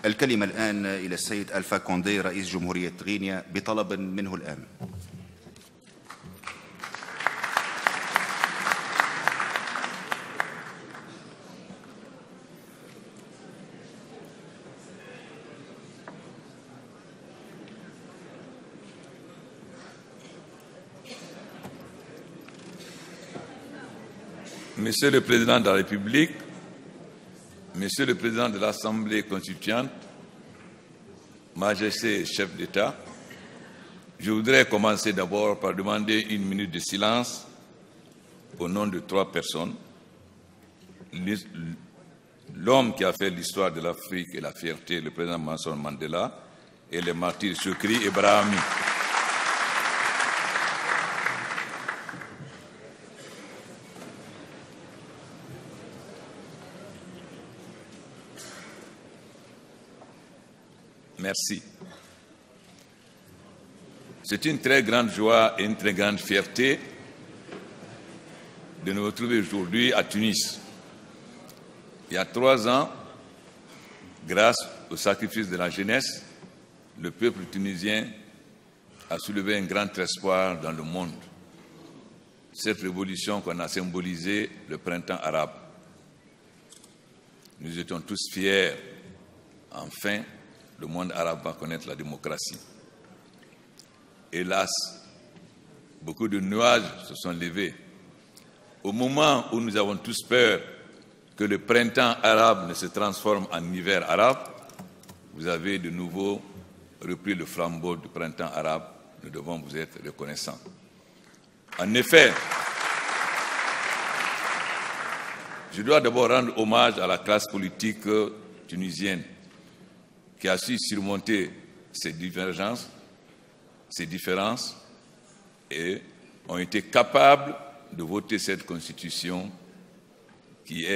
الكلمة الآن إلى السيد ألفا كوندي رئيس جمهورية غينيا بطلب منه الآن. Monsieur le Président de la République, Monsieur le Président de l'Assemblée constituante, Majesté et chef d'État, je voudrais commencer d'abord par demander une minute de silence au nom de 3 personnes. L'homme qui a fait l'histoire de l'Afrique et la fierté, le président Nelson Mandela, et les martyrs Chokri et Brahami. Merci. C'est une très grande joie et une très grande fierté de nous retrouver aujourd'hui à Tunis. Il y a 3 ans, grâce au sacrifice de la jeunesse, le peuple tunisien a soulevé un grand espoir dans le monde. Cette révolution qu'on a symbolisée le printemps arabe. Nous étions tous fiers, enfin, le monde arabe va connaître la démocratie. Hélas, beaucoup de nuages se sont levés. Au moment où nous avons tous peur que le printemps arabe ne se transforme en hiver arabe, vous avez de nouveau repris le flambeau du printemps arabe. Nous devons vous être reconnaissants. En effet, je dois d'abord rendre hommage à la classe politique tunisienne qui a su surmonter ces divergences, ces différences, et ont été capables de voter cette constitution qui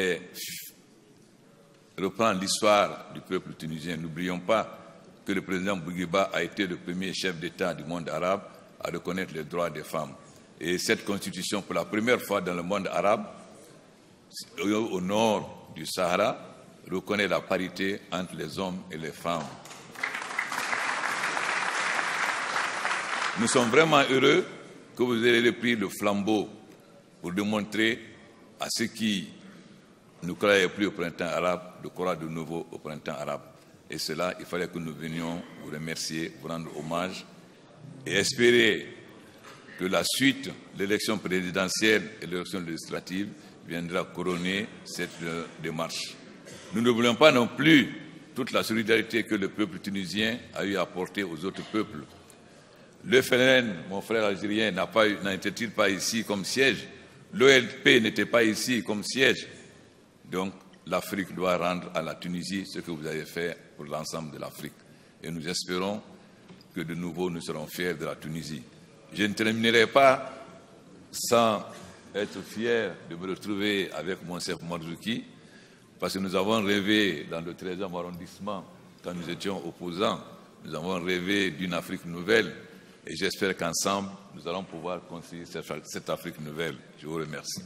reprend l'histoire du peuple tunisien. N'oublions pas que le président Bourguiba a été le premier chef d'État du monde arabe à reconnaître les droits des femmes. Et cette constitution, pour la première fois dans le monde arabe, au nord du Sahara, reconnaît la parité entre les hommes et les femmes. Nous sommes vraiment heureux que vous ayez repris le flambeau pour démontrer à ceux qui ne croyaient plus au printemps arabe de croire de nouveau au printemps arabe. Et cela, il fallait que nous venions vous remercier, vous rendre hommage et espérer que la suite, l'élection présidentielle et l'élection législative, viendra couronner cette démarche. Nous ne voulons pas non plus toute la solidarité que le peuple tunisien a eu à apporter aux autres peuples. Le FLN, mon frère algérien, n'était-il pas ici comme siège? L'OLP n'était pas ici comme siège. Donc, l'Afrique doit rendre à la Tunisie ce que vous avez fait pour l'ensemble de l'Afrique. Et nous espérons que de nouveau nous serons fiers de la Tunisie. Je ne terminerai pas sans être fier de me retrouver avec Monsef Marzouki, parce que nous avons rêvé dans le 13e arrondissement, quand nous étions opposants, nous avons rêvé d'une Afrique nouvelle, et j'espère qu'ensemble, nous allons pouvoir construire cette Afrique nouvelle. Je vous remercie.